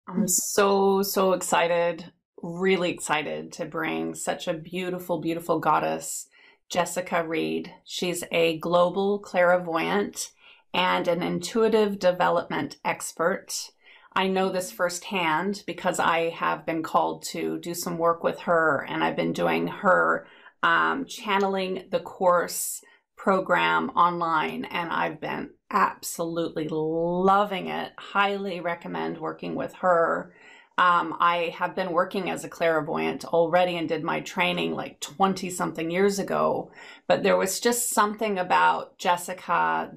I'm so, so excited, really excited to bring such a beautiful, beautiful goddess, Jessica Reid. She's a global clairvoyant and an intuitive development expert. I know this firsthand because I have been called to do some work with her, and I've been doing her channeling the course program online, and I've been absolutely loving it. Highly recommend working with her. I have been working as a clairvoyant already and did my training like 20 something years ago, but there was just something about Jessica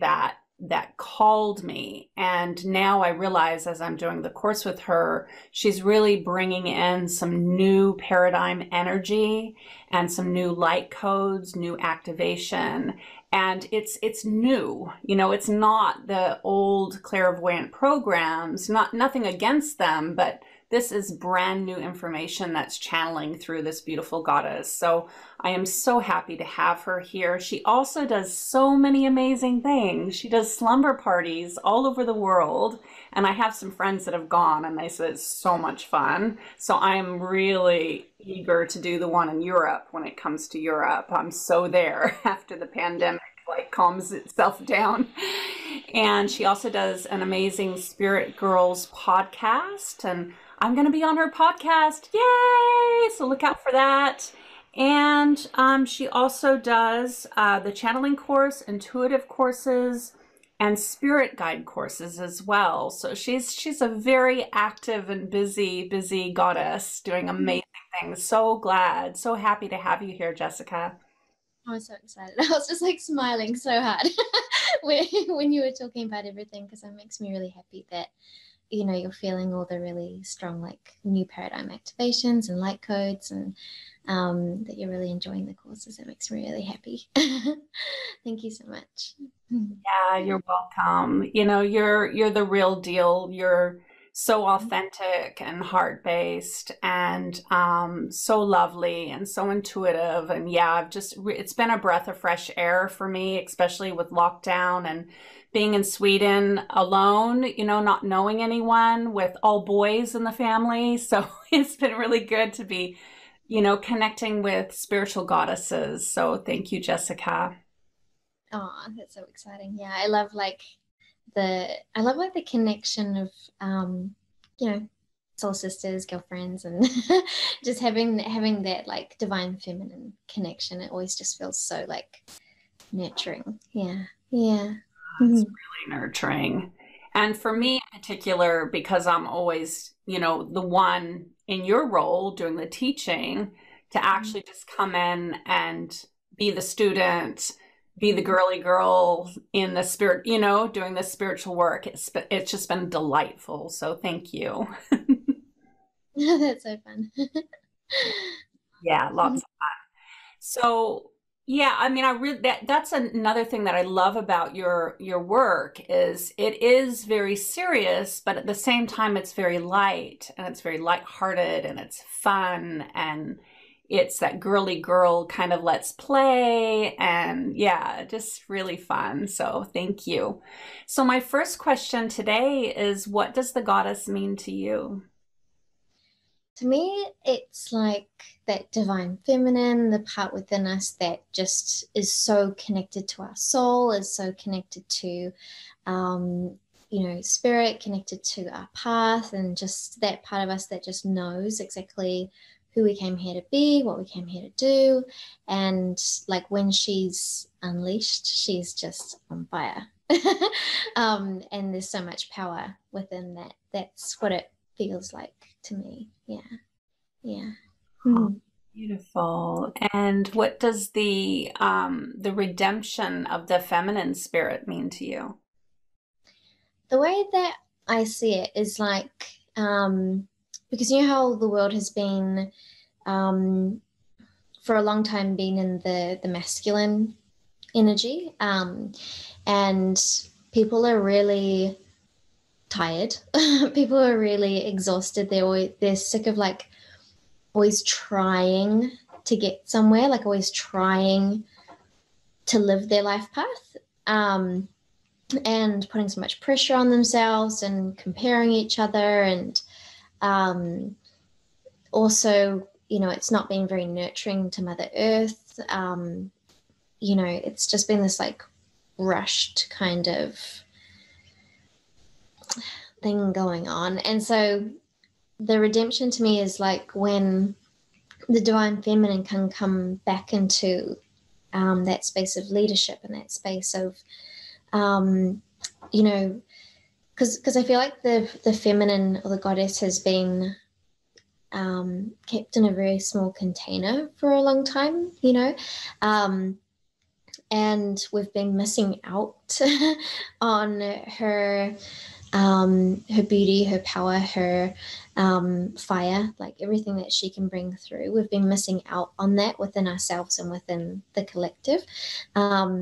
that called me. And now I realize as I'm doing the course with her, she's really bringing in some new paradigm energy and some new light codes, new activation. And it's new, it's not the old clairvoyant programs, nothing against them, but this is brand new information that's channeling through this beautiful goddess. So I am so happy to have her here. She also does so many amazing things. She does slumber parties all over the world. And I have some friends that have gone and they said it's so much fun. So I'm really eager to do the one in Europe when it comes to Europe. I'm so there after the pandemic like calms itself down. And she also does an amazing Spirit Girls podcast, and I'm going to be on her podcast. Yay! So look out for that. And she also does the channeling course, intuitive courses, and spirit guide courses as well. So she's a very active and busy goddess doing amazing things. So glad, so happy to have you here, Jessica. I was so excited. I was just like smiling so hard when you were talking about everything, because it makes me really happy that you're feeling all the really strong like new paradigm activations and light codes, and that you're really enjoying the courses. It makes me really happy. Thank you so much. Yeah, you're welcome. You're the real deal. You're so authentic and heart-based and so lovely and so intuitive. And yeah, it's been a breath of fresh air for me, especially with lockdown and being in Sweden alone, not knowing anyone, with all boys in the family. So it's been really good to be, connecting with spiritual goddesses. So thank you, Jessica. Oh, that's so exciting. Yeah, I love the connection of soul sisters, girlfriends, and just having that like divine feminine connection. It always just feels so like nurturing. Yeah. Yeah. It's really nurturing. And for me in particular, because I'm always, the one in your role doing the teaching, to actually just come in and be the student, be the girly girl in the spirit, doing the spiritual work. It's just been delightful. So thank you. That's so fun. Yeah, lots of fun. So yeah, I mean, that's another thing that I love about your work is it is very serious, but at the same time it's very light and it's very lighthearted and it's fun and it's that girly girl kind of let's play, and yeah, just really fun. So thank you. So my first question today is, what does the goddess mean to you? To me, it's like that divine feminine, the part within us that just is so connected to our soul, is so connected to, spirit, connected to our path, and just that part of us that just knows exactly who we came here to be, what we came here to do. And like when she's unleashed, she's just on fire. And there's so much power within that. That's what it feels like to me. Yeah. Yeah. Oh, beautiful. And what does the redemption of the feminine spirit mean to you? The way that I see it is like, because how the world has been for a long time been in the masculine energy, and people are really tired. People are really exhausted. They're sick of like always trying to get somewhere, like always trying to live their life path, and putting so much pressure on themselves and comparing each other, and Also, it's not been very nurturing to Mother Earth. It's just been this like rushed kind of thing going on. And so the redemption to me is like when the divine feminine can come back into that space of leadership and that space of, because I feel like the feminine or the goddess has been kept in a very small container for a long time, and we've been missing out on her beauty, her power, her fire, like everything that she can bring through. We've been missing out on that within ourselves and within the collective.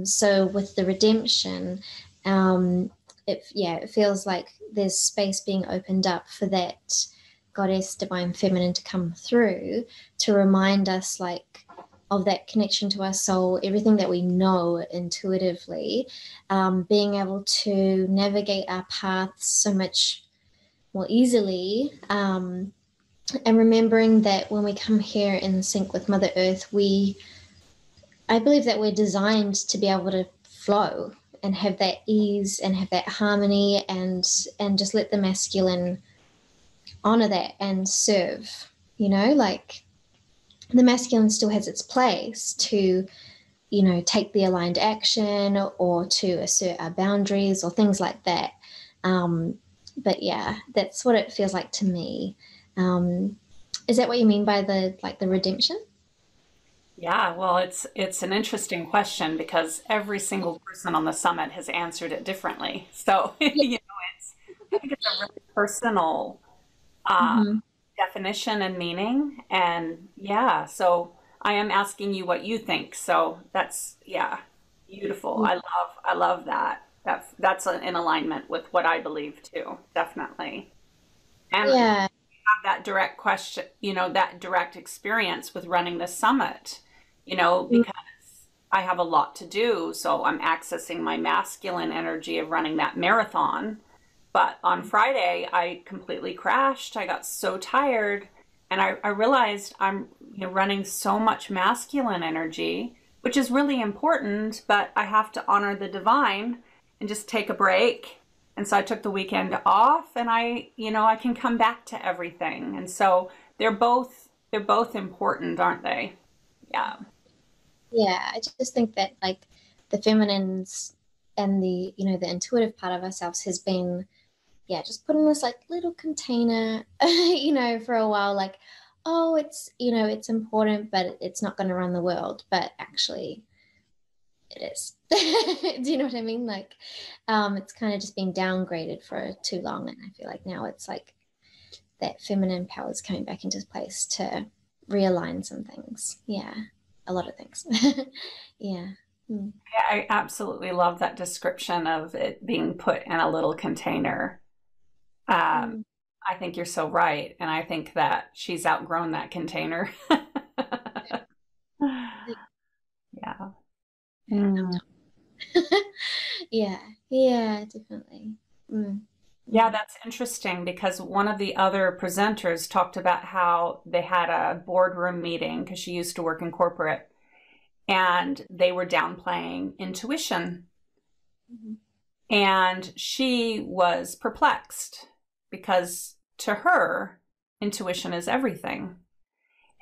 So with the redemption, it feels like there's space being opened up for that goddess divine feminine to come through to remind us like of that connection to our soul, everything that we know intuitively, being able to navigate our paths so much more easily, and remembering that when we come here in sync with Mother Earth, I believe that we're designed to be able to flow and have that ease and have that harmony and just let the masculine honor that and serve, like the masculine still has its place to, take the aligned action or to assert our boundaries or things like that. But yeah, that's what it feels like to me. Is that what you mean by the redemption? Yeah, well, it's an interesting question because every single person on the summit has answered it differently. So, Yeah. I think it's a really personal uh, Mm-hmm. definition and meaning. And yeah, so I am asking you what you think. So that's, yeah, beautiful. I love that. That's in alignment with what I believe too, definitely. And have Yeah. that direct question, that direct experience with running the summit, Mm. because I have a lot to do. So I'm accessing my masculine energy of running that marathon. But on Friday, I completely crashed. I got so tired. And I realized I'm running so much masculine energy, which is really important, but I have to honor the divine and just take a break. And so I took the weekend off and I can come back to everything. And so they're both important, aren't they? Yeah. Yeah, I just think that like the feminines and the intuitive part of ourselves has been, yeah, just put in this like little container, for a while, like, oh, it's important, but it's not going to run the world. But actually, it is. Do you know what I mean? Like, it's kind of just been downgraded for too long, and I feel like now it's like that feminine power is coming back into place to realign some things. Yeah, a lot of things. Yeah. Mm. I absolutely love that description of it being put in a little container. Um, Mm. I think you're so right. And I think that she's outgrown that container. Yeah. Mm. Yeah, yeah, definitely. Mm. Yeah, Mm. that's interesting because one of the other presenters talked about how they had a boardroom meeting because she used to work in corporate and they were downplaying intuition. Mhm. And she was perplexed because to her, intuition is everything.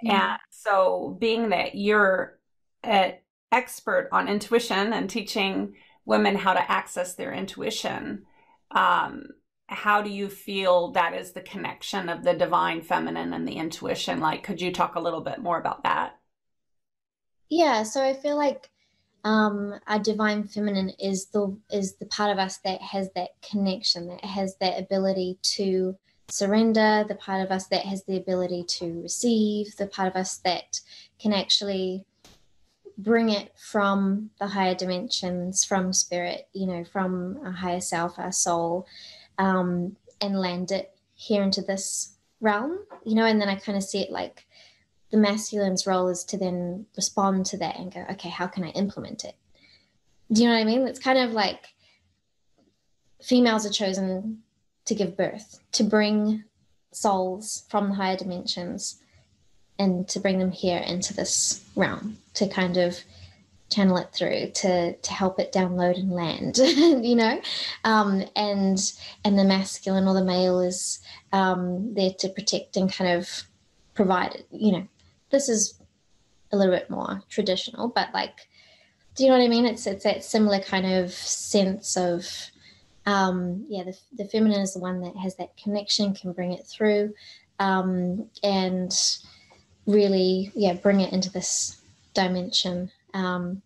And Mm. so, being that you're an expert on intuition and teaching women how to access their intuition, um, how do you feel that is the connection of the divine feminine and the intuition? Like, could you talk a little bit more about that? Yeah, so I feel like our divine feminine is the part of us that has that connection, that has that ability to surrender, the part of us that has the ability to receive, the part of us that can actually bring it from the higher dimensions, from spirit, from our higher self, our soul, and land it here into this realm, and then I kind of see it like the masculine's role is to then respond to that and go, okay, how can I implement it? Do you know what I mean? It's kind of like females are chosen to give birth, to bring souls from the higher dimensions and to bring them here into this realm to kind of channel it through to help it download and land, you know. And the masculine or the male is there to protect and kind of provide, you know. This is a little bit more traditional, but like, do you know what I mean? It's that similar kind of sense of the feminine is the one that has that connection, can bring it through, and really bring it into this dimension. And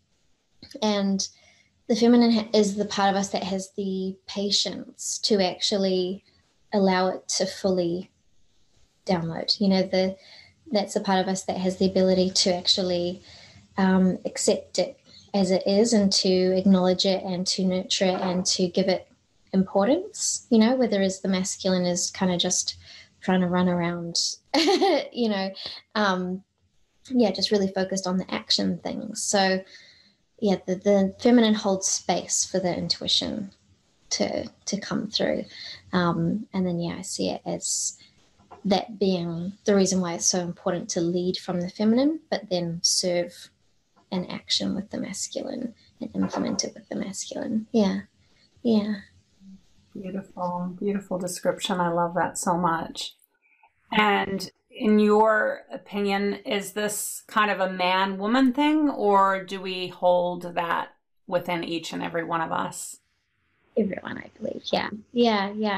the feminine is the part of us that has the patience to actually allow it to fully download. You know, that's the part of us that has the ability to actually accept it as it is and to acknowledge it and to nurture it and to give it importance, you know, whereas the masculine is kind of just trying to run around, you know, just really focused on the action things. So the feminine holds space for the intuition to come through. And then, I see it as that being the reason why it's so important to lead from the feminine, but then serve an action with the masculine and implement it with the masculine. Yeah. Beautiful, beautiful description. I love that so much. And in your opinion, is this kind of a man-woman thing, or do we hold that within each and every one of us? Everyone, I believe. Yeah.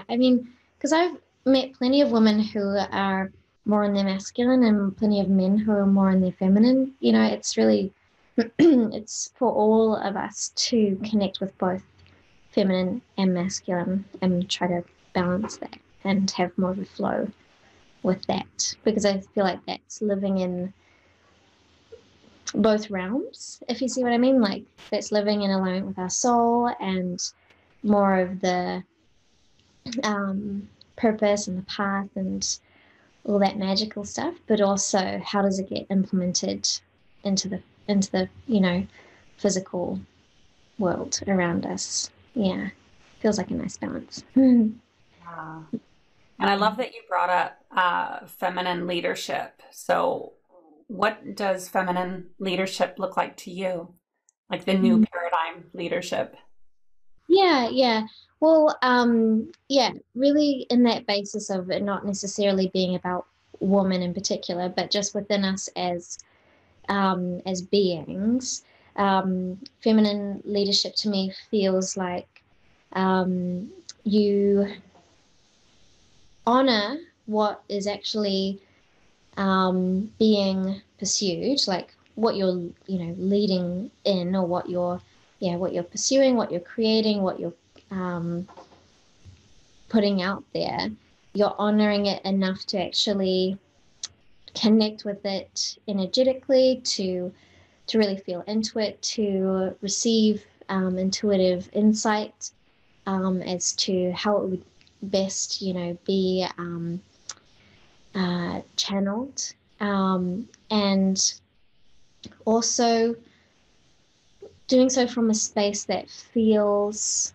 I mean, because I've met plenty of women who are more in their masculine and plenty of men who are more in their feminine. You know, it's really, it's for all of us to connect with both feminine and masculine and try to balance that and have more of a flow with that, because I feel like that's living in both realms, if you see what I mean. Like, that's living in alignment with our soul and more of the purpose and the path and all that magical stuff, but also how does it get implemented into the you know, physical world around us. Feels like a nice balance. And I love that you brought up feminine leadership. So what does feminine leadership look like to you? Like the new paradigm leadership? Yeah. Well, really in that basis of it not necessarily being about women in particular, but just within us as beings. Feminine leadership to me feels like you honor what is actually being pursued, like what you're, you know, leading in, or what you're pursuing, what you're creating, what you're putting out there. You're honoring it enough to actually connect with it energetically, to really feel into it, to receive intuitive insight as to how it would best, you know, be channeled, and also doing so from a space that feels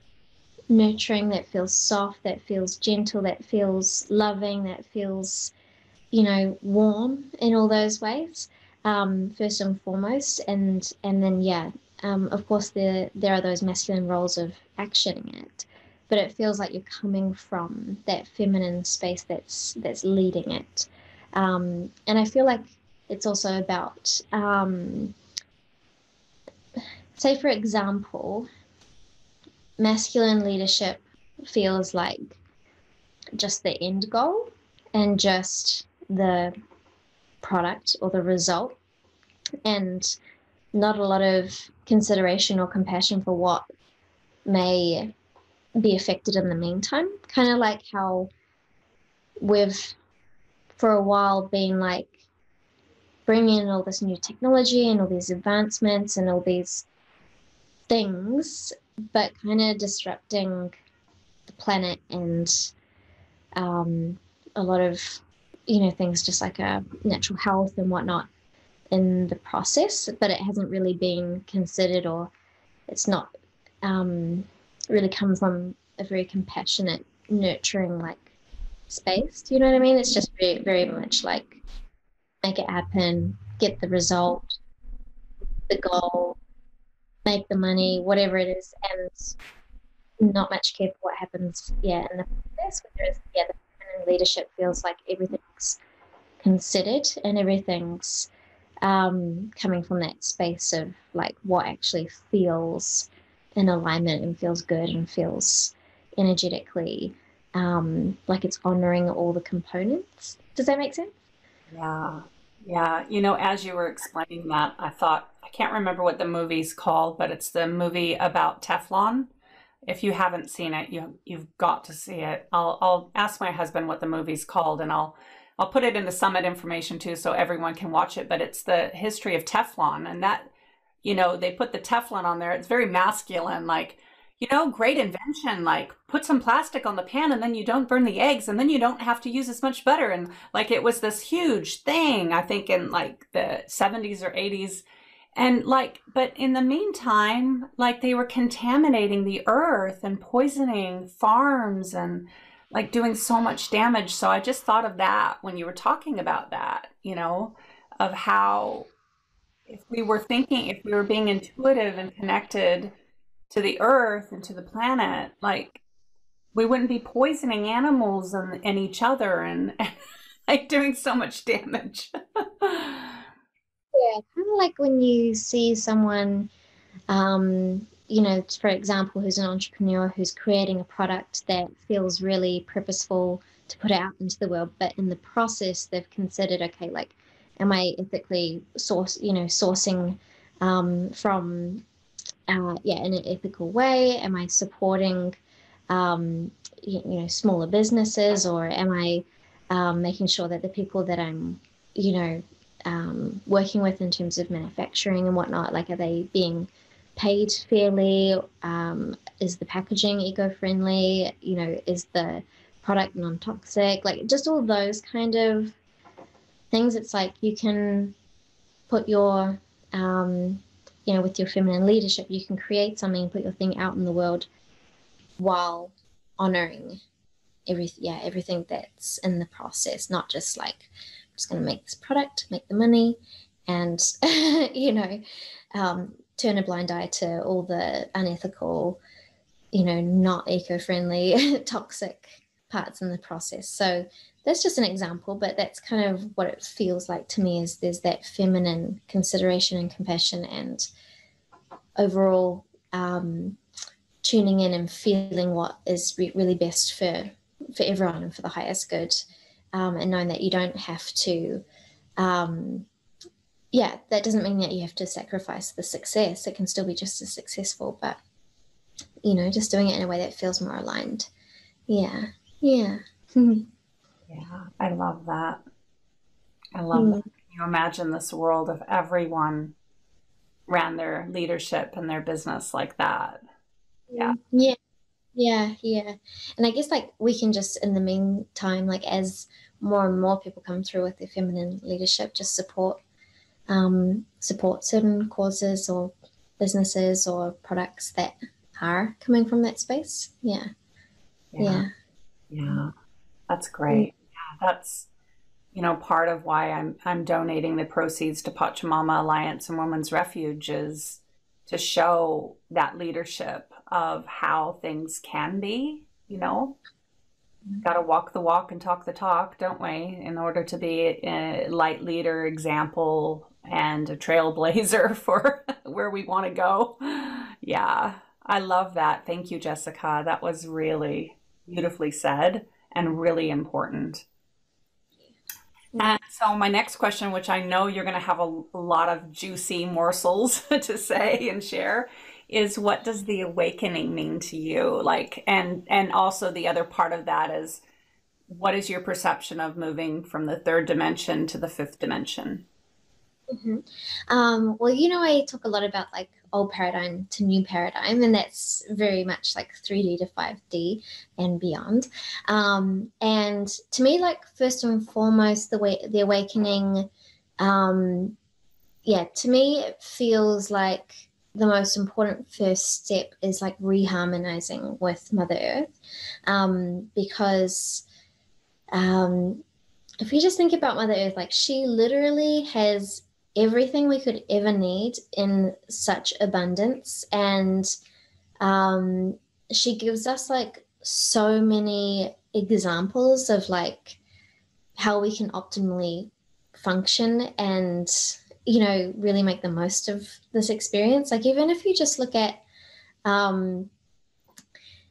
nurturing, that feels soft, that feels gentle, that feels loving, that feels, you know, warm in all those ways, first and foremost. And then, of course, there are those masculine roles of actioning it, but it feels like you're coming from that feminine space that's leading it. And I feel like it's also about, say, for example, masculine leadership feels like just the end goal and just the product or the result, and not a lot of consideration or compassion for what may be affected in the meantime. Kind of like how we've for a while been like bringing in all this new technology and all these advancements and all these things, but kind of disrupting the planet and a lot of, you know, things just like natural health and whatnot in the process, but it hasn't really been considered, or it's not really come from a very compassionate, nurturing, like space. Do you know what I mean? It's just very, very much like make it happen, get the result, the goal, make the money, whatever it is, and not much care for what happens, in the process. Whereas, the feminine leadership feels like everything's considered and everything's coming from that space of like what actually feels in alignment and feels good and feels energetically like it's honoring all the components. Does that make sense? Yeah. Yeah. You know, as you were explaining that, I thought, I can't remember what the movie's called, but it's the movie about Teflon. If you haven't seen it, you've got to see it. I'll ask my husband what the movie's called, and I'll put it in the summit information too so everyone can watch it. But it's the history of Teflon, and that, you know, they put the Teflon on there. It's very masculine, like, you know, great invention. Like, put some plastic on the pan and then you don't burn the eggs and then you don't have to use as much butter. And like, it was this huge thing, I think, in like the 70s or 80s. And like, but in the meantime, like they were contaminating the earth and poisoning farms and like doing so much damage. So I just thought of that when you were talking about that, you know, of how if we were being intuitive and connected to the earth and to the planet, like we wouldn't be poisoning animals and each other and like doing so much damage. Yeah, kind of like when you see someone, for example, who's an entrepreneur who's creating a product that feels really purposeful to put out into the world, but in the process they've considered, okay, like, am I ethically sourcing from in an ethical way? Am I supporting smaller businesses, or am I making sure that the people that I'm you know working with in terms of manufacturing and whatnot, like, are they being paid fairly? Is the packaging eco-friendly? Is the product non-toxic? Like, just all those kind of things. It's like you can put your with your feminine leadership, you can create something, put your thing out in the world while honoring everything that's in the process, not just like, I'm just going to make this product, make the money, and turn a blind eye to all the unethical, not eco-friendly, toxic parts in the process. So that's just an example, but that's kind of what it feels like to me, is there's that feminine consideration and compassion and overall tuning in and feeling what is really best for everyone and for the highest good, and knowing that you don't have to that doesn't mean that you have to sacrifice the success. It can still be just as successful, but just doing it in a way that feels more aligned. Yeah. Yeah. Yeah, I love that. I love that. Can you imagine this world if everyone ran their leadership and their business like that? Yeah. Yeah. Yeah. And I guess, like, we can just, in the meantime, like, as more and more people come through with their feminine leadership, just support certain causes or businesses or products that are coming from that space. Yeah. Yeah. Yeah. Yeah. That's great. Yeah, that's, you know, part of why I'm donating the proceeds to Pachamama Alliance and Women's Refuge is to show that leadership of how things can be, you know. Got to walk the walk and talk the talk, don't we, in order to be a light leader, example, and a trailblazer for where we want to go. Yeah, I love that. Thank you, Jessica. That was really beautifully said and really important. And so, my next question, which I know you're going to have a lot of juicy morsels to say and share, is what does the awakening mean to you? Like, and also the other part of that is, what is your perception of moving from the third dimension to the fifth dimension? Mhm. Well, I talk a lot about like old paradigm to new paradigm, and that's very much like 3D to 5D and beyond. And to me, like, first and foremost, the awakening, um, to me, it feels like the most important first step is like reharmonizing with Mother Earth, because if you just think about Mother Earth, like she literally has everything we could ever need in such abundance. And she gives us like so many examples of like how we can optimally function and, you know, really make the most of this experience. Like even if you just look at um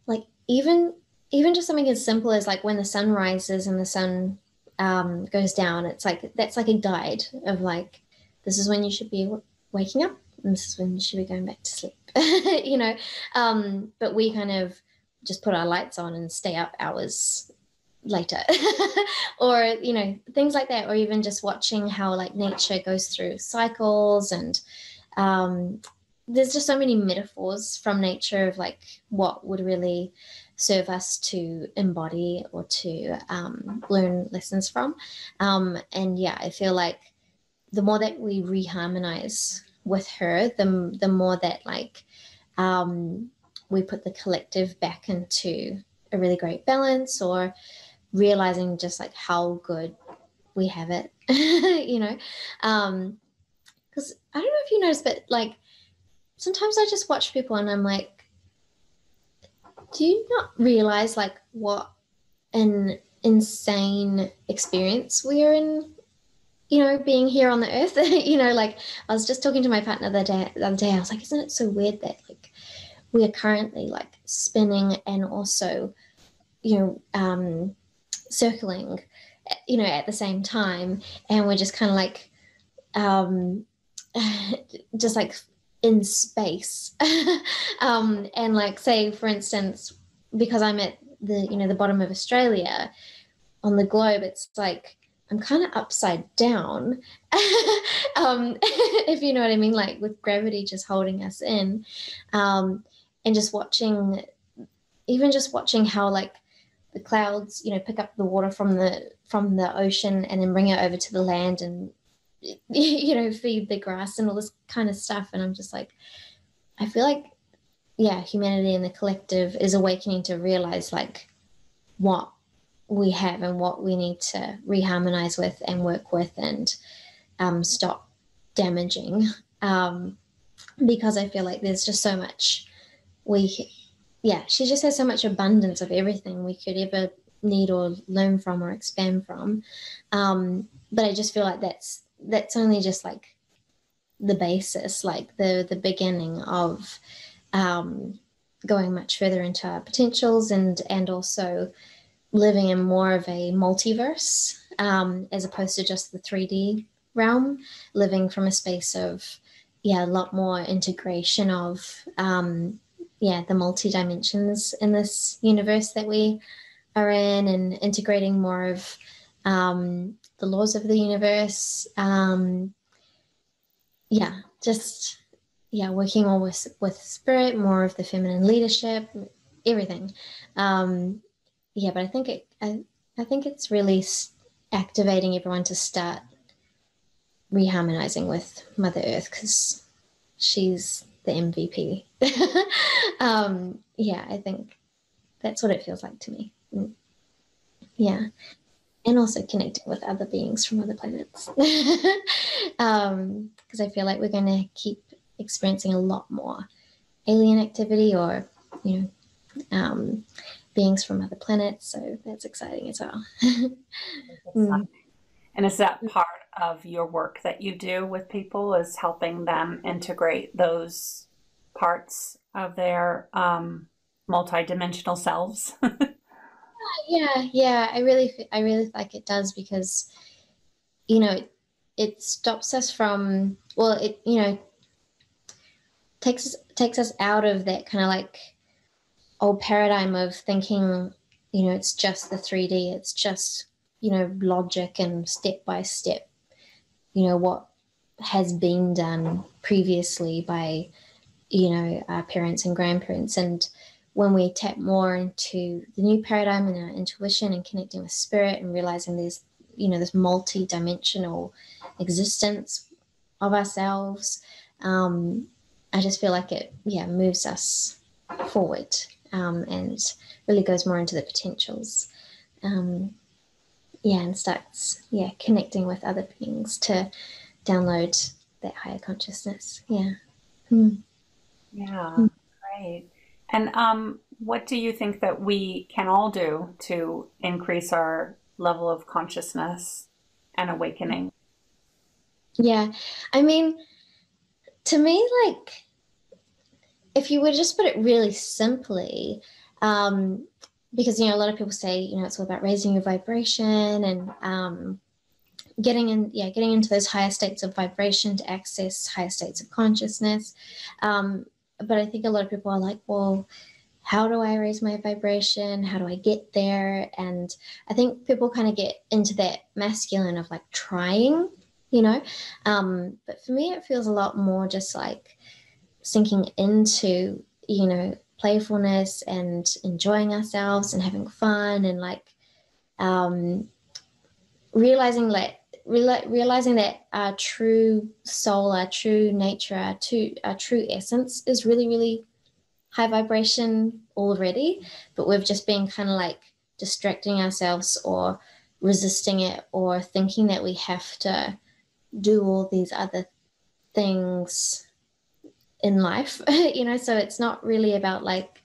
like even just something as simple as like when the sun rises and the sun goes down, it's like that's like a guide of like this is when you should be waking up and this is when you should be going back to sleep. You know, but we kind of just put our lights on and stay up hours later. Or, you know, things like that, or even just watching how like nature goes through cycles. And um, there's just so many metaphors from nature of like what would really serve us to embody or to learn lessons from. And yeah, I feel like the more that we reharmonize with her, the more that like we put the collective back into a really great balance, or realizing just like how good we have it. You know, because I don't know if you noticed, but like sometimes I just watch people and I'm like, do you not realize like what an insane experience we are in, you know, being here on the earth? You know, like I was just talking to my partner the other day. I was like, isn't it so weird that like we are currently like spinning and also, you know, circling, you know, at the same time, and we're just kind of like um just like in space. And like say for instance, because I'm at the, you know, the bottom of Australia on the globe, it's like I'm kind of upside down. If you know what I mean, like with gravity just holding us in. And just watching, even just watching how like the clouds, you know, pick up the water from the ocean and then bring it over to the land and, you know, feed the grass and all this kind of stuff. And I'm just like, I feel like, yeah, humanity and the collective is awakening to realize like what we have and what we need to reharmonize with and work with, and stop damaging. Because I feel like there's just so much we, yeah, she just has so much abundance of everything we could ever need or learn from or expand from. But I just feel like that's only just like the basis, like the beginning of going much further into our potentials, and also living in more of a multiverse, as opposed to just the 3D realm, living from a space of, yeah, a lot more integration of, yeah, the multi dimensions in this universe that we are in, and integrating more of the laws of the universe. Yeah, just, yeah, working more with spirit, more of the feminine leadership, everything. Yeah, but I think it's really activating everyone to start reharmonizing with Mother Earth, because she's the MVP. Yeah, I think that's what it feels like to me. Yeah, and also connecting with other beings from other planets, because I feel like we're going to keep experiencing a lot more alien activity, or, you know, beings from other planets. So that's exciting as well. Mm. And is that part of your work that you do with people, is helping them integrate those parts of their multidimensional selves? Yeah. I really like it does, because, you know, it stops us from, well, it, you know, takes us out of that kind of like old paradigm of thinking, you know, it's just the 3D, it's just, you know, logic and step by step, you know, what has been done previously by, you know, our parents and grandparents. And when we tap more into the new paradigm and our intuition and connecting with spirit and realizing there's, you know, this multi-dimensional existence of ourselves, I just feel like it, yeah, moves us forward, and really goes more into the potentials. Um, yeah, and starts, yeah, connecting with other beings to download that higher consciousness. Yeah. Mm. Yeah, great. And what do you think that we can all do to increase our level of consciousness and awakening? Yeah. I mean, to me, like, if you were to just put it really simply, um, because, you know, a lot of people say, you know, it's all about raising your vibration and getting into those higher states of vibration to access higher states of consciousness. But I think a lot of people are like, well, how do I raise my vibration? How do I get there? And I think people kind of get into that masculine of like trying, you know. But for me, it feels a lot more just like sinking into, you know, playfulness and enjoying ourselves and having fun and like um, realizing that our true soul, our true nature, our true essence is really, really high vibration already, but we've just been kind of like distracting ourselves or resisting it or thinking that we have to do all these other things in life, you know, so it's not really about like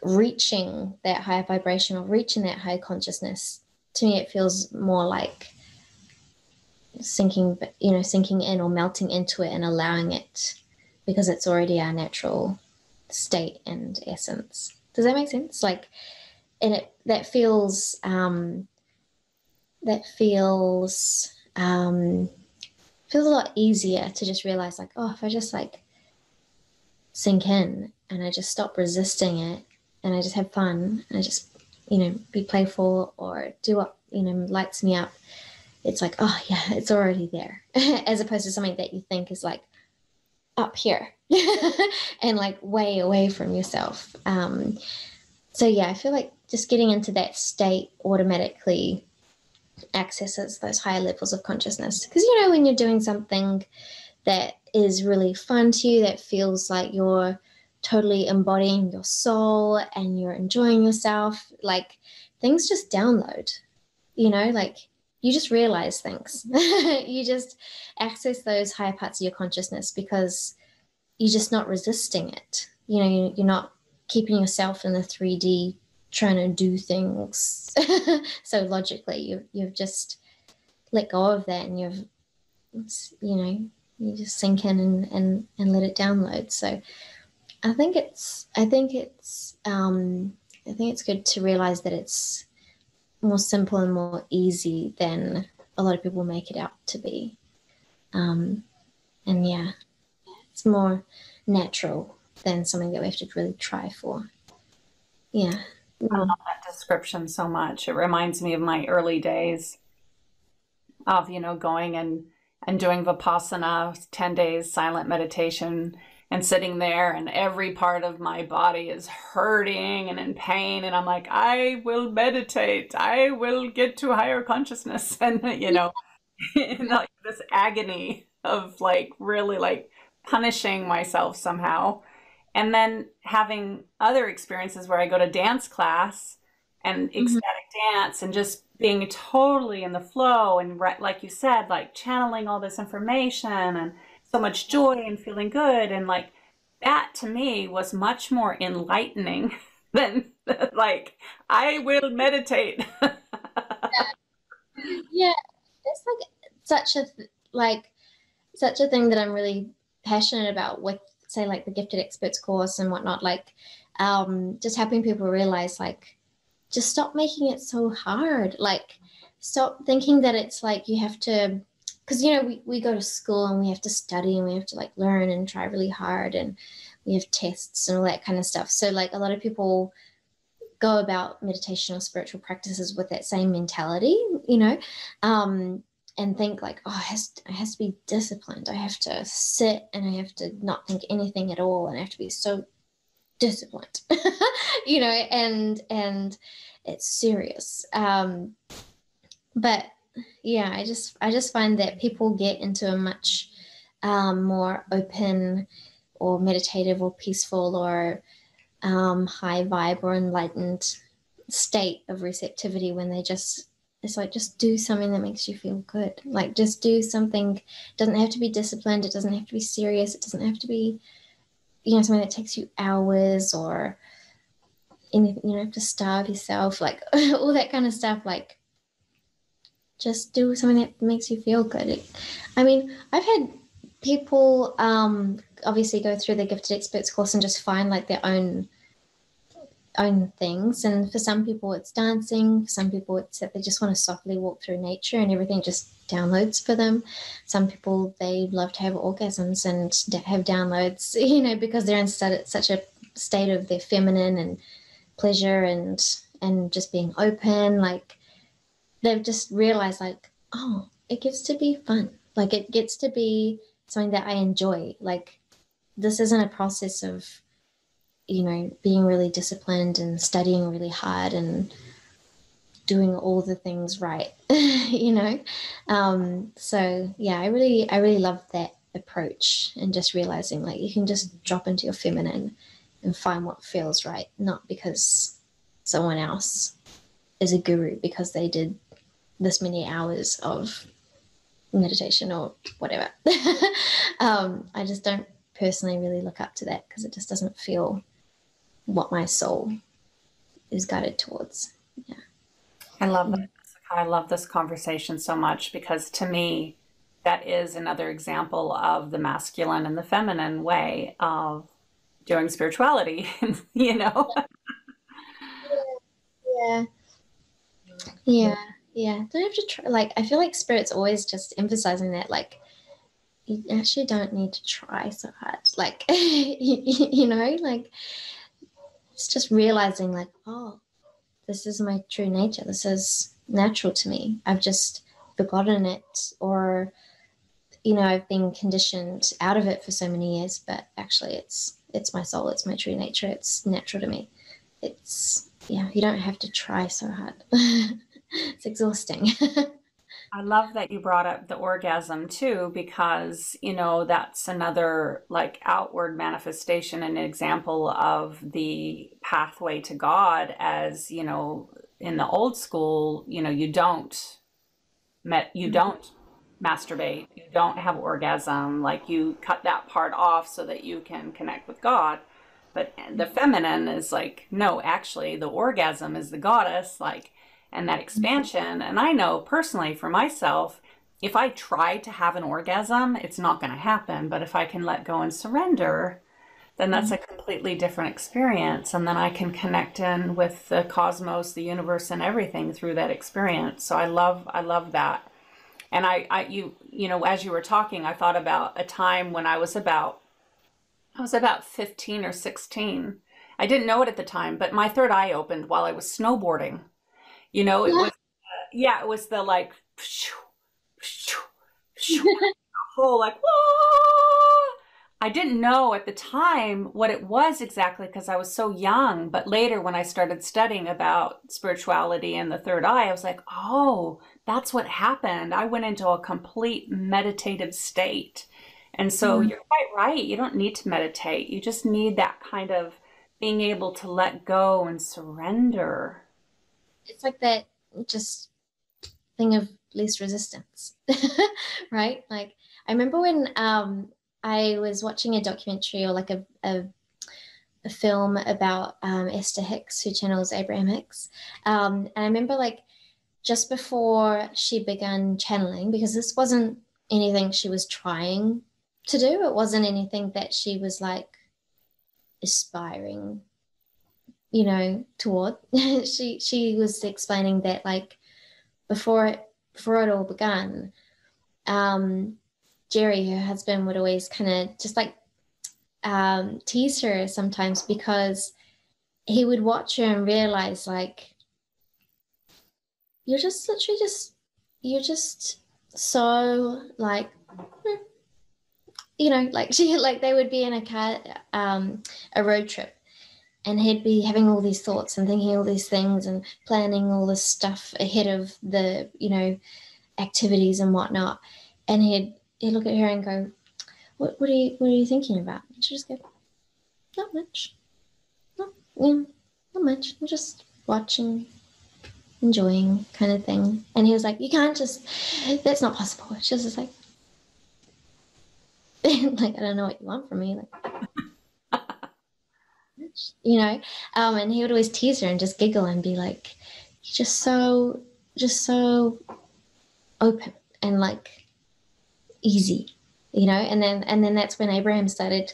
reaching that higher vibration or reaching that high consciousness. To me, it feels more like sinking in or melting into it and allowing it because it's already our natural state and essence. Does that make sense? Like, and it that feels a lot easier to just realize like, oh, if I just like sink in and I just stop resisting it and I just have fun and I just, you know, be playful or do what, you know, lights me up. It's like, oh yeah, it's already there. As opposed to something that you think is like up here and like way away from yourself. So yeah, I feel like just getting into that state automatically accesses those higher levels of consciousness. Because, you know, when you're doing something that is really fun to you, that feels like you're totally embodying your soul and you're enjoying yourself, like things just download, you know, like you just realize things. You just access those higher parts of your consciousness because you're just not resisting it. You know, you're not keeping yourself in the 3D trying to do things so logically. You've just let go of that and you know, you just sink in and let it download. So I think it's good to realize that it's more simple and more easy than a lot of people make it out to be. And yeah, it's more natural than something that we have to really try for. Yeah. I love Mm. that description so much. It reminds me of my early days of, you know, going and doing Vipassana, 10 days silent meditation and sitting there and every part of my body is hurting and in pain. And I'm like, I will meditate. I will get to higher consciousness. And, you know, in like this agony of like really like punishing myself somehow. And then having other experiences where I go to dance class and Mhm. ecstatic dance and just being totally in the flow and like you said, like channeling all this information and so much joy and feeling good. And like that to me was much more enlightening than like, I will meditate. Yeah, it's like such a like such a thing that I'm really passionate about with, say, like the Gifted Experts course and whatnot. Like, just helping people realize, like, just stop making it so hard. Like, stop thinking that it's like you have to, because, you know, we go to school and we have to study and we have to like learn and try really hard and we have tests and all that kind of stuff. So, like, a lot of people go about meditation or spiritual practices with that same mentality, you know, um, and think like, oh, it has to be disciplined. I have to sit and I have to not think anything at all, and I have to be so disciplined, you know, and it's serious. But yeah, I just find that people get into a much more open or meditative or peaceful or high vibe or enlightened state of receptivity when they just it's like, just do something that makes you feel good. Like, just do something. It doesn't have to be disciplined. It doesn't have to be serious. It doesn't have to be, something that takes you hours or anything. You don't have to starve yourself, like all that kind of stuff. Like, just do something that makes you feel good. I mean, I've had people obviously go through the Gifted Experts course and just find like their own things. And for some people it's dancing, for some people it's that they just want to softly walk through nature and everything just downloads for them. Some people, they love to have orgasms and have downloads, because they're in such a state of their feminine and pleasure and just being open. Like, they've just realized, like, oh, it gets to be fun. Like, it gets to be something that I enjoy. Like, this isn't a process of being really disciplined and studying really hard and doing all the things right. So yeah, I really love that approach, and just realizing, like, you can just drop into your feminine and find what feels right, not because someone else is a guru because they did this many hours of meditation or whatever. I just don't personally really look up to that, because it just doesn't feel what my soul is guided towards. Yeah. I love that, Jessica. I love this conversation so much because to me, that is another example of the masculine and the feminine way of doing spirituality, you know? Yeah. Yeah. Yeah. Don't have to try. Like, I feel like Spirit's always just emphasizing that, like, you actually don't need to try so hard. Like, like, it's just realizing, like, oh, this is my true nature. This is natural to me. I've just forgotten it, or, I've been conditioned out of it for so many years, but actually it's my soul. It's my true nature. It's natural to me. Yeah, you don't have to try so hard. It's exhausting. I love that you brought up the orgasm too, because, that's another like outward manifestation and example of the pathway to God as, in the old school, you don't masturbate, you don't have orgasm, like you cut that part off so that you can connect with God. But the feminine is like, no, actually the orgasm is the goddess, like, and that expansion. And I know personally for myself, if I try to have an orgasm, it's not going to happen. But if I can let go and surrender, then that's a completely different experience. And then I can connect in with the cosmos, the universe, and everything through that experience. So I love that. And as you were talking, I thought about a time when I was about 15 or 16. I didn't know it at the time, but my third eye opened while I was snowboarding. It was, yeah, it was the like, whole like, whoa. I didn't know at the time what it was exactly because I was so young. But later, when I started studying about spirituality and the third eye, I was like, oh, that's what happened. I went into a complete meditative state. And so you're quite right. You don't need to meditate. You just need that kind of being able to let go and surrender. It's like that, just thing of least resistance, right? Like, I remember when I was watching a documentary, or like a film about Esther Hicks, who channels Abraham Hicks. And I remember, like, just before she began channeling, because this wasn't anything she was trying to do, it wasn't anything that she was like aspiring, toward. She was explaining that, like, before it all began, um, Jerry, her husband, would always kind of just like tease her sometimes, because he would watch her and realize, like, you're just literally you're just so like, like, she, like, they would be in a car, a road trip, and he'd be having all these thoughts and thinking all these things and planning all this stuff ahead of the, activities and whatnot. And he'd look at her and go, what are you thinking about? And she'd just go, not much. Not, yeah, not much. I'm just watching enjoying kind of thing. And he was like, you can't just, that's not possible. She was just like, like, I don't know what you want from me. Like, you know, and he would always tease her and just giggle and be like, just so open and like easy, you know. And then that's when Abraham started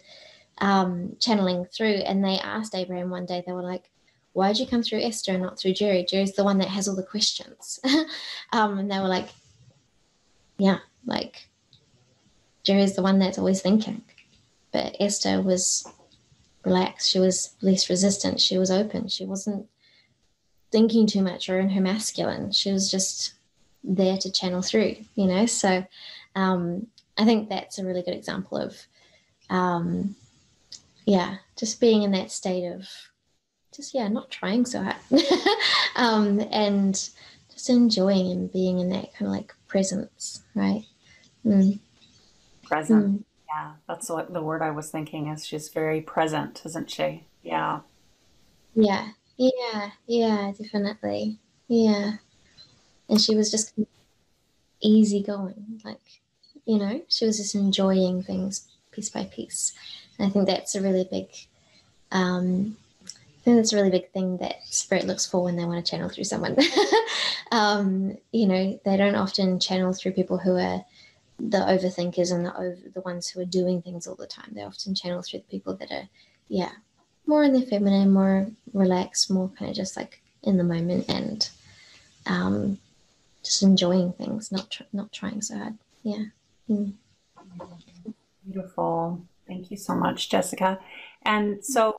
channeling through, and they asked Abraham one day, they were like, why'd you come through Esther and not through Jerry? Jerry's the one that has all the questions. And they were like, yeah, like Jerry's the one that's always thinking. But Esther was relaxed. She was less resistant. She was open. She wasn't thinking too much or in her masculine. She was just there to channel through, you know. So I think that's a really good example of, just being in that state of just, not trying so hard. And just enjoying and being in that kind of like presence, right? Present. Yeah, that's what the word I was thinking is. She's very present, isn't she? Yeah. Yeah, yeah, definitely. Yeah. And she was just easy going, like, you know, she was just enjoying things piece by piece. And I think that's a really big, thing that spirit looks for when they want to channel through someone. You know, they don't often channel through people who are the overthinkers and the ones who are doing things all the time. They often channel through the people that are, more in their feminine, more relaxed, more kind of just like in the moment, and just enjoying things, not trying so hard. Yeah. Beautiful. Thank you so much, Jessica. And so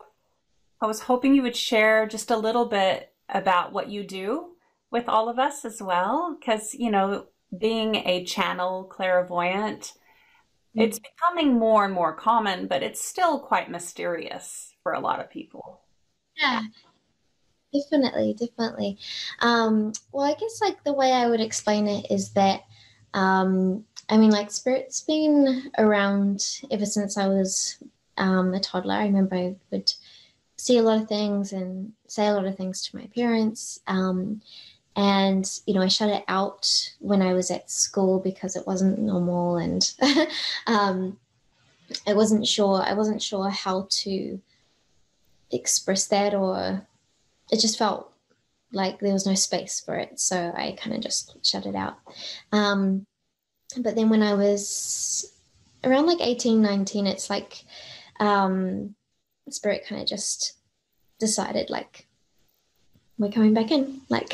I was hoping you would share just a little bit about what you do with all of us as well, because, being a channel clairvoyant, it's becoming more and more common, but it's still quite mysterious for a lot of people. Yeah, definitely. Well, I guess like the way I would explain it is that, I mean, like spirit's been around ever since I was a toddler. I remember I would see a lot of things and say a lot of things to my parents. And I shut it out when I was at school because it wasn't normal, and um, I wasn't sure how to express that, or it just felt like there was no space for it, so I kind of just shut it out. um, but then when I was around like 18, 19, it's like spirit kind of just decided, like, we're coming back in, like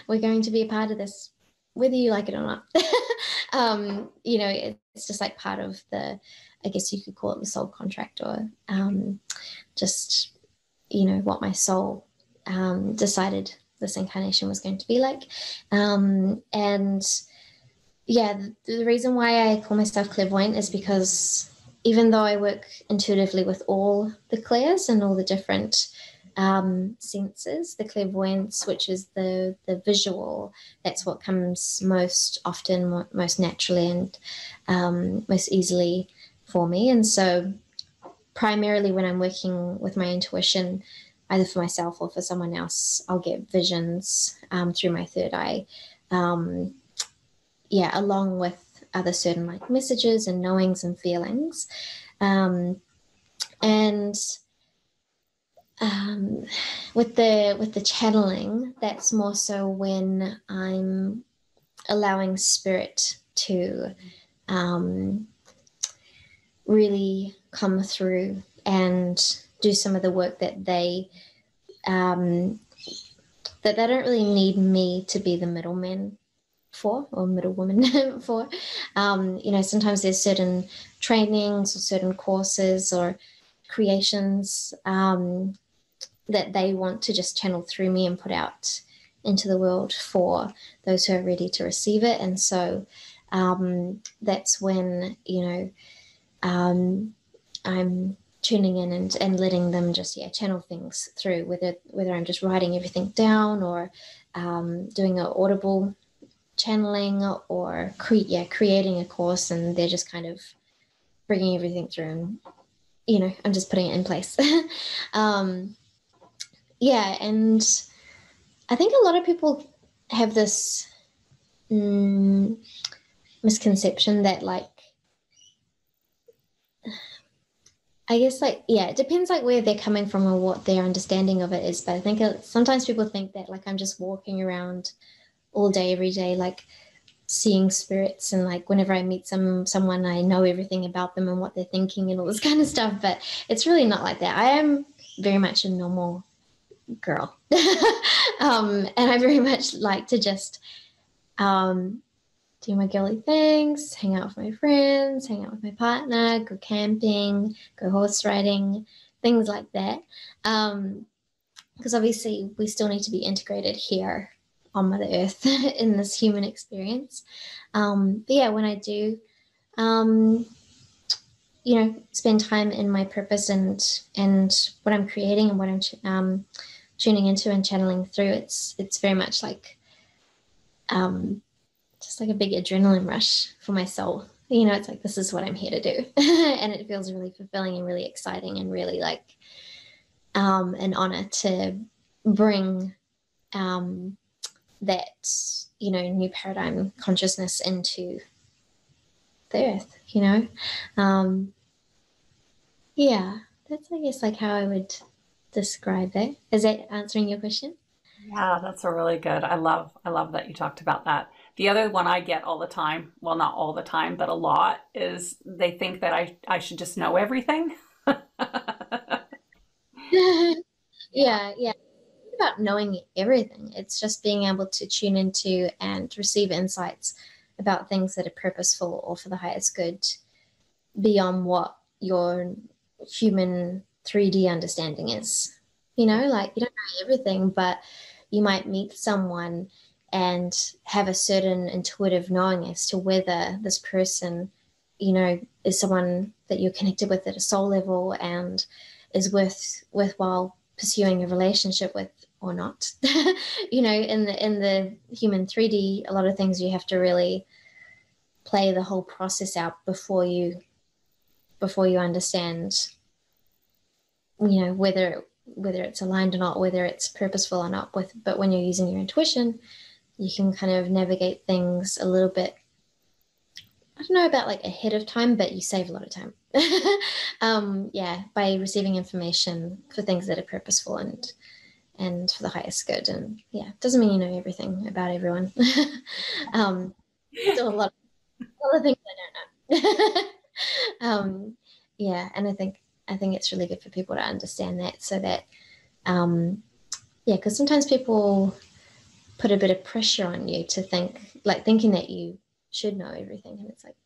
we're going to be a part of this whether you like it or not. It's just like part of the, I guess you could call it the soul contract, or just what my soul decided this incarnation was going to be like. And yeah, the reason why I call myself clairvoyant is because even though I work intuitively with all the clairs and all the different senses, the clairvoyance, which is the visual, that's what comes most often, most naturally, and most easily for me. And so primarily when I'm working with my intuition, either for myself or for someone else, I'll get visions through my third eye, along with other certain like messages and knowings and feelings. And with the channeling, that's more so when I'm allowing spirit to really come through and do some of the work that they don't really need me to be the middleman for, or middle woman for. Sometimes there's certain trainings or certain courses or creations that they want to just channel through me and put out into the world for those who are ready to receive it. And so that's when, I'm tuning in and letting them just channel things through, whether I'm just writing everything down, or doing an audible channeling, or creating a course, and they're just kind of bringing everything through, and I'm just putting it in place. And I think a lot of people have this misconception that like, I guess like, yeah, it depends like where they're coming from or what their understanding of it is. But I think sometimes people think that like I'm just walking around all day, every day, like seeing spirits, and like whenever I meet someone, I know everything about them and what they're thinking and all this kind of stuff. But it's really not like that. I am very much a normal girl. And I very much like to just do my girly things, hang out with my friends, hang out with my partner, go camping, go horse riding, things like that. Because obviously we still need to be integrated here on Mother Earth in this human experience. But yeah, when I do, um, spend time in my purpose and what I'm creating and what I'm tuning into and channeling through, it's very much like just like a big adrenaline rush for my soul. It's like, this is what I'm here to do. And it feels really fulfilling and really exciting and really like an honor to bring that, new paradigm consciousness into the earth. Yeah, that's, I guess, like how I would describe it. Is that answering your question? Yeah, that's a really good. I love that you talked about that. The other one I get all the time, well, not all the time, but a lot, is they think that I should just know everything. Yeah. Yeah, about knowing everything. It's just being able to tune into and receive insights about things that are purposeful or for the highest good beyond what your human 3D understanding is. Like you don't know everything, but you might meet someone and have a certain intuitive knowing as to whether this person, is someone that you're connected with at a soul level and is worthwhile pursuing a relationship with or not. In the human 3D, a lot of things you have to really play the whole process out before you understand, whether it's aligned or not, whether it's purposeful or not. But when you're using your intuition, you can kind of navigate things a little bit. I don't know about like ahead of time, but you save a lot of time. Yeah, by receiving information for things that are purposeful and for the highest good. And yeah, doesn't mean you know everything about everyone. Still a lot of things I don't know. Yeah, and I think it's really good for people to understand that, so that yeah, because sometimes people put a bit of pressure on you to thinking that you should know everything, and it's like,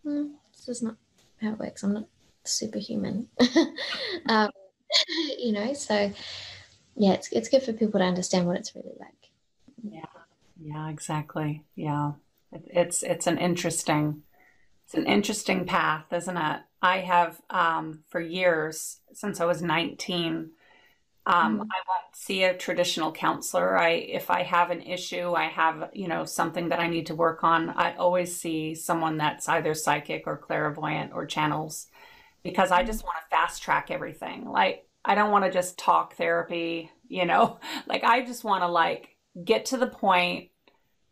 this is not how it works. I'm not superhuman. um, so yeah, it's good for people to understand what it's really like. Yeah. Yeah, exactly. Yeah. It's an interesting path, isn't it? I have for years, since I was 19, Mm. I won't see a traditional counselor. If I have an issue, I have, something that I need to work on, I always see someone that's either psychic or clairvoyant or channels, because I just want to fast track everything. Like, I don't want to just talk therapy, like I just want to like get to the point,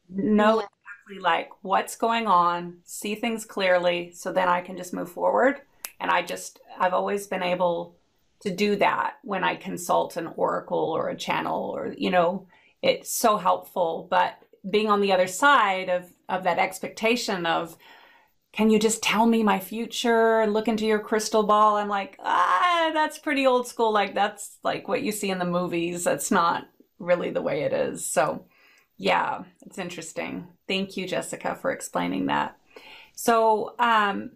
know Yeah, exactly like what's going on, see things clearly, so then I can just move forward. And I've always been able to do that when I consult an oracle or a channel, or, it's so helpful. But being on the other side of that expectation of, can you just tell me my future, look into your crystal ball? I'm like, that's pretty old school. Like, that's like what you see in the movies. That's not really the way it is. So, yeah, it's interesting. Thank you, Jessica, for explaining that. So, I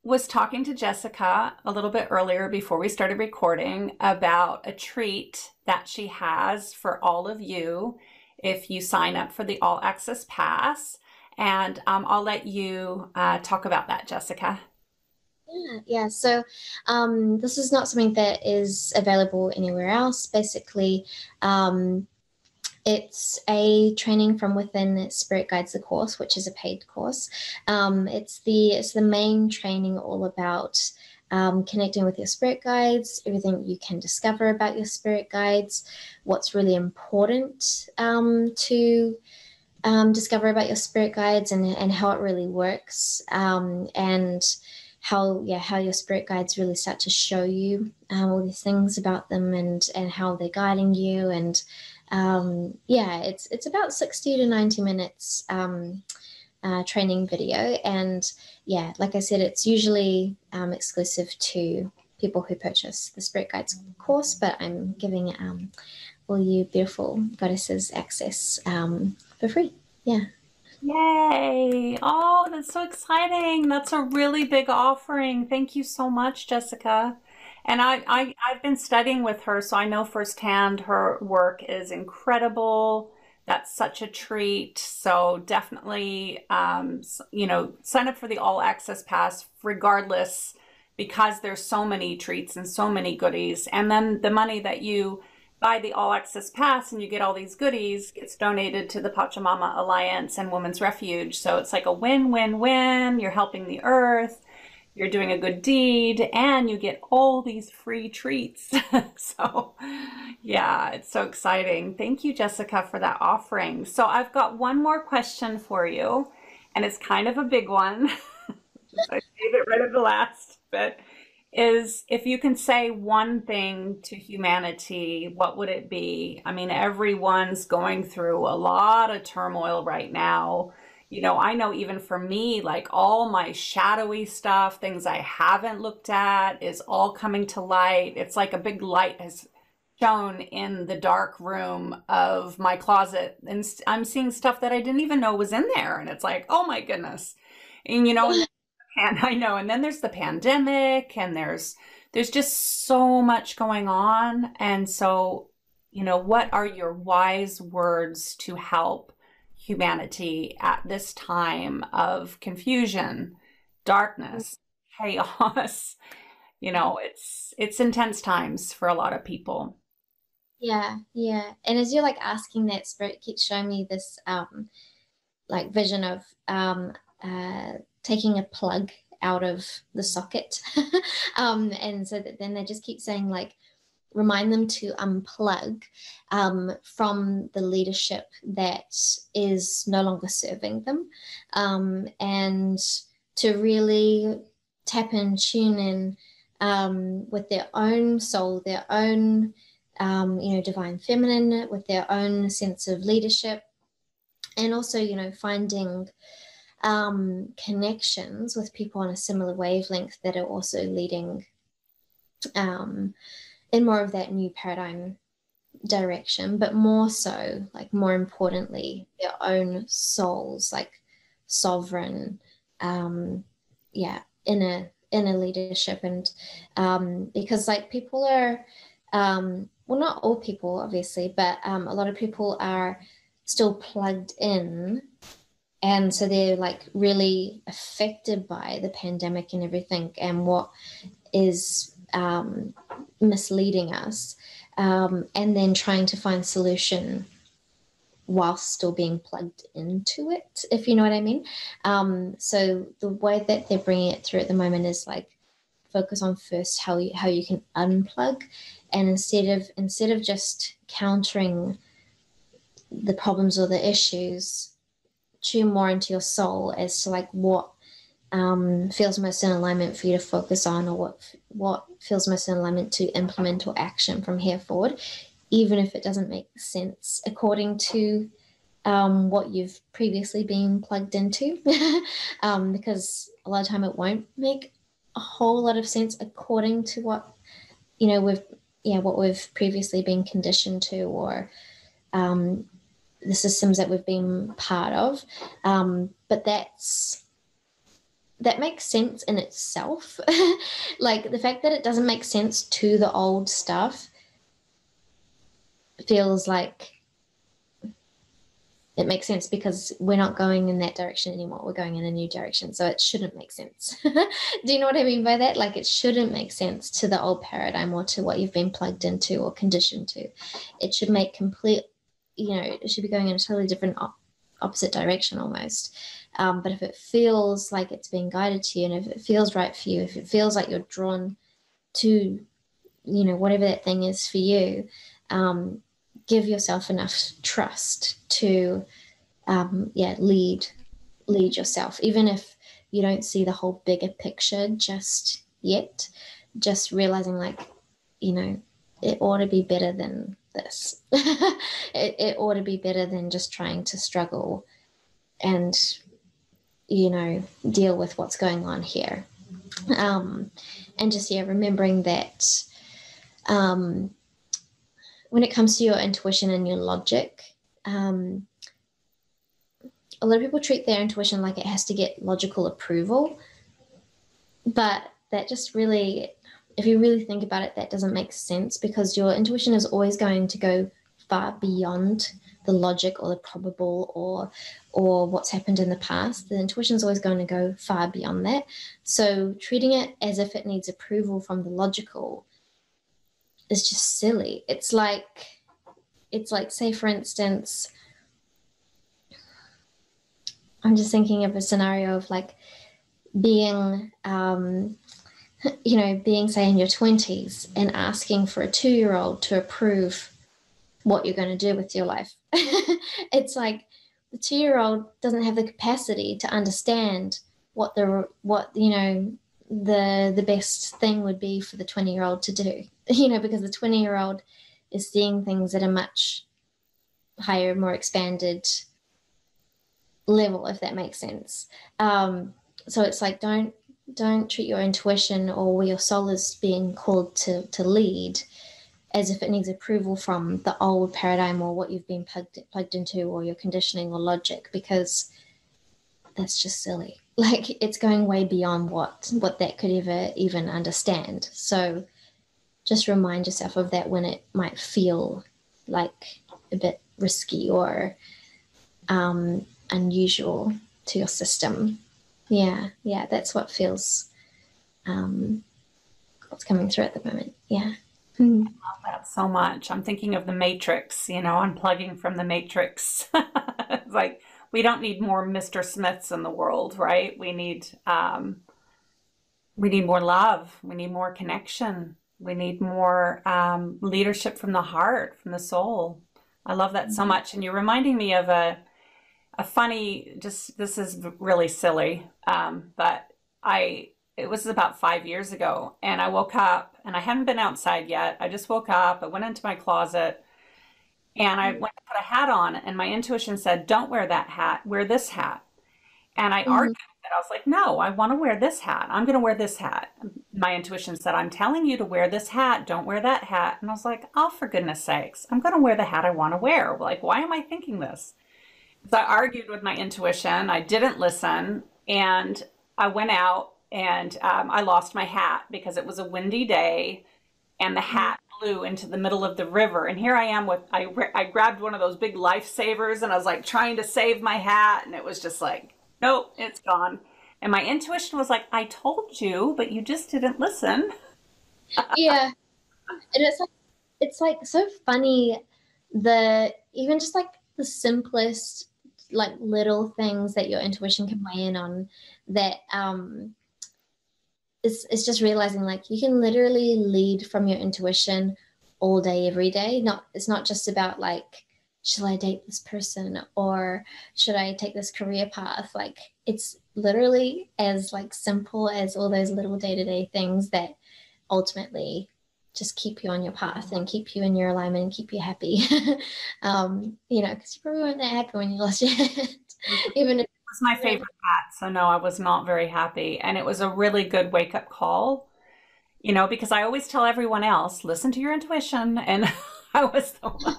was talking to Jessica a little bit earlier before we started recording about a treat that she has for all of you if you sign up for the All Access Pass. And I'll let you talk about that, Jessica. yeah. So this is not something that is available anywhere else. Basically, it's a training from within Spirit Guides the course, which is a paid course. It's the main training all about connecting with your spirit guides, everything you can discover about your spirit guides, what's really important to discover about your spirit guides, and how it really works, and how your spirit guides really start to show you all these things about them, and how they're guiding you. And it's about 60 to 90 minutes training video. And yeah, like I said, it's usually exclusive to people who purchase the Spirit Guides course, but I'm giving all you beautiful goddesses access for free. Yeah. Yay. Oh, that's so exciting. That's a really big offering. Thank you so much, Jessica. And I've been studying with her, so I know firsthand her work is incredible. That's such a treat. So definitely, sign up for the all access pass regardless, because there's so many treats and so many goodies. And then the money that you buy the all access pass and you get all these goodies gets donated to the Pachamama Alliance and Women's Refuge. So it's like a win-win-win. You're helping the earth, you're doing a good deed, and you get all these free treats. So yeah, it's so exciting. Thank you, Jessica, for that offering. So I've got one more question for you, and it's kind of a big one. I saved it right at the last, but is, if you can say one thing to humanity, what would it be? I mean, everyone's going through a lot of turmoil right now. I know even for me, like all my shadowy stuff, things I haven't looked at, is all coming to light. It's like a big light has shone in the dark room of my closet, and I'm seeing stuff that I didn't even know was in there. And it's like, oh my goodness. And and I know, and then there's the pandemic, and there's just so much going on. And so, what are your wise words to help humanity at this time of confusion, darkness, chaos? It's intense times for a lot of people. Yeah, yeah. And as you're like asking that, Spirit keeps showing me this like vision of taking a plug out of the socket. And so that then they just keep saying, like, remind them to unplug from the leadership that is no longer serving them, and to really tap and tune in with their own soul, their own divine feminine, with their own sense of leadership, and also finding connections with people on a similar wavelength that are also leading in more of that new paradigm direction, but more so, like, more importantly, their own souls, like sovereign, inner leadership. And because like people are, well, not all people obviously, but a lot of people are still plugged in, and so they're like really affected by the pandemic and everything, and what is misleading us, and then trying to find solution whilst still being plugged into it, if you know what I mean. So the way that they're bringing it through at the moment is like, focus on first how you can unplug, and instead of just countering the problems or the issues, tune more into your soul as to like what feels most in alignment for you to focus on, or what feels most in alignment to implement or action from here forward, even if it doesn't make sense according to what you've previously been plugged into. Because a lot of time it won't make a whole lot of sense according to what we've previously been conditioned to, or the systems that we've been part of. But that makes sense in itself. Like the fact that it doesn't make sense to the old stuff feels like it makes sense because we're not going in that direction anymore. We're going in a new direction. So it shouldn't make sense. Do you know what I mean by that? Like it shouldn't make sense to the old paradigm or to what you've been plugged into or conditioned to. It should make complete, it should be going in a totally different opposite direction almost. But if it feels like it's being guided to you, and if it feels right for you, if it feels like you're drawn to, you know, whatever that thing is for you, give yourself enough trust to, lead yourself, even if you don't see the whole bigger picture just yet. Just realizing, like, you know, it ought to be better than this. It ought to be better than just trying to struggle and, you know, deal with what's going on here. And just, remembering that when it comes to your intuition and your logic, a lot of people treat their intuition like it has to get logical approval, but that just really, if you really think about it, that doesn't make sense, because your intuition is always going to go far beyond the logic or the probable or what's happened in the past. The intuition is always going to go far beyond that. So treating it as if it needs approval from the logical is just silly. It's like, say, for instance, I'm just thinking of a scenario of like being, being, say, in your 20s and asking for a 2-year-old to approve what you're going to do with your life. It's like the 2-year-old doesn't have the capacity to understand what the best thing would be for the 20-year-old to do, because the 20-year-old is seeing things at a much higher, more expanded level, if that makes sense. So it's like, don't treat your intuition or where your soul is being called to lead as if it needs approval from the old paradigm or what you've been plugged into, or your conditioning or logic, because that's just silly. Like, it's going way beyond what that could ever even understand. So just remind yourself of that when it might feel like a bit risky or unusual to your system. Yeah, that's what feels what's coming through at the moment. Yeah. I love that so much. I'm thinking of the Matrix, unplugging from the Matrix. It's like, we don't need more Mr. Smiths in the world, right? We need more love. We need more connection. We need more leadership from the heart, from the soul. I love that so much. And you're reminding me of a funny, this is really silly, but it was about 5 years ago, and I woke up and I hadn't been outside yet. I just woke up, I went into my closet, and I went to put a hat on, and my intuition said, don't wear that hat, wear this hat. And I argued with it. I was like, no, I want to wear this hat. I'm going to wear this hat. My intuition said, I'm telling you to wear this hat. Don't wear that hat. And I was like, oh, for goodness sakes, I'm going to wear the hat I want to wear. Like, why am I thinking this? So I argued with my intuition. I didn't listen. And I went out, and I lost my hat because it was a windy day, and the hat blew into the middle of the river. And here I am I grabbed one of those big lifesavers, and I was like trying to save my hat. And it was just like, nope, it's gone. And my intuition was like, I told you, but you just didn't listen. Yeah. And it's like so funny, even just like the simplest, like, little things that your intuition can weigh in on, that it's just realizing, like, you can literally lead from your intuition all day, every day. It's not just about, like, should I date this person, or should I take this career path? Like, it's literally as, like, simple as all those little day-to-day things that ultimately just keep you on your path and keep you in your alignment and keep you happy. Because you probably weren't that happy when you lost your head. Even if It was my favorite hat. So no, I was not very happy. And it was a really good wake up call, because I always tell everyone else, listen to your intuition. And I was the one.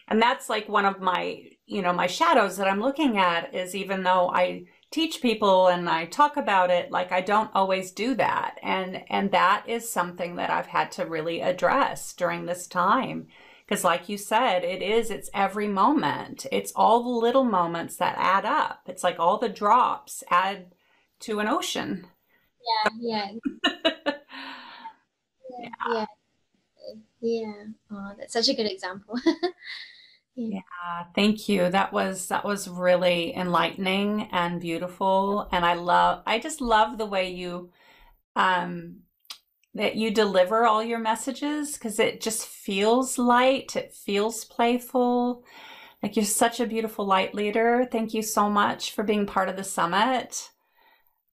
And that's like one of my, my shadows that I'm looking at, is even though I teach people and I talk about it, like, I don't always do that. And that is something that I've had to really address during this time. Because like you said, it's every moment. It's all the little moments that add up. It's like all the drops add to an ocean. yeah. Yeah. Oh, that's such a good example. Yeah. Yeah, thank you. That was really enlightening and beautiful. And I just love the way you um that you deliver all your messages because it just feels light, it feels playful. Like you're such a beautiful light leader. Thank you so much for being part of the summit.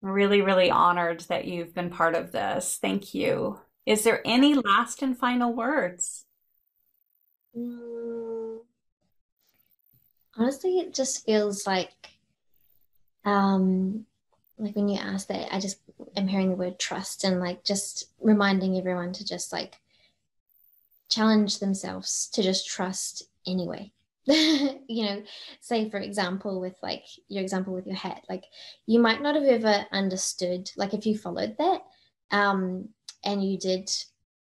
I'm really, really honored that you've been part of this. Thank you. Is there any last and final words? Mm, honestly, it just feels um, like when you ask that, I just am hearing the word trust and like just reminding everyone to just like challenge themselves to just trust anyway. You know, say for example, with like your example with your hat, like you might not have ever understood, like if you followed that, um, and you did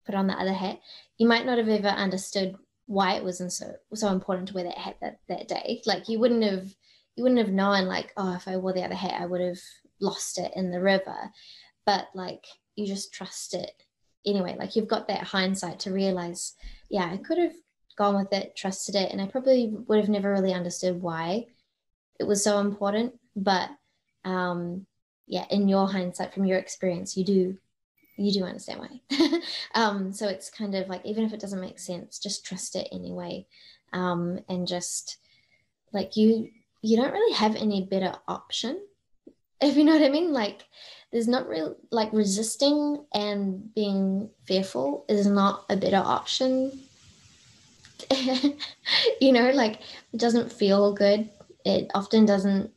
put on the other hat, you might not have ever understood why it wasn't so important to wear that hat that day. Like you wouldn't have known like, oh, if I wore the other hat, I would have lost it in the river. But like you just trust it anyway. Like you've got that hindsight to realize, yeah, I could have gone with it, trusted it, and I probably would have never really understood why it was so important. But yeah, in your hindsight, from your experience, you do understand why. So it's kind of like even if it doesn't make sense, just trust it anyway, and just like you don't really have any better option, if you know what I mean. Like there's not real like resisting and being fearful is not a better option. Like it doesn't feel good. It often doesn't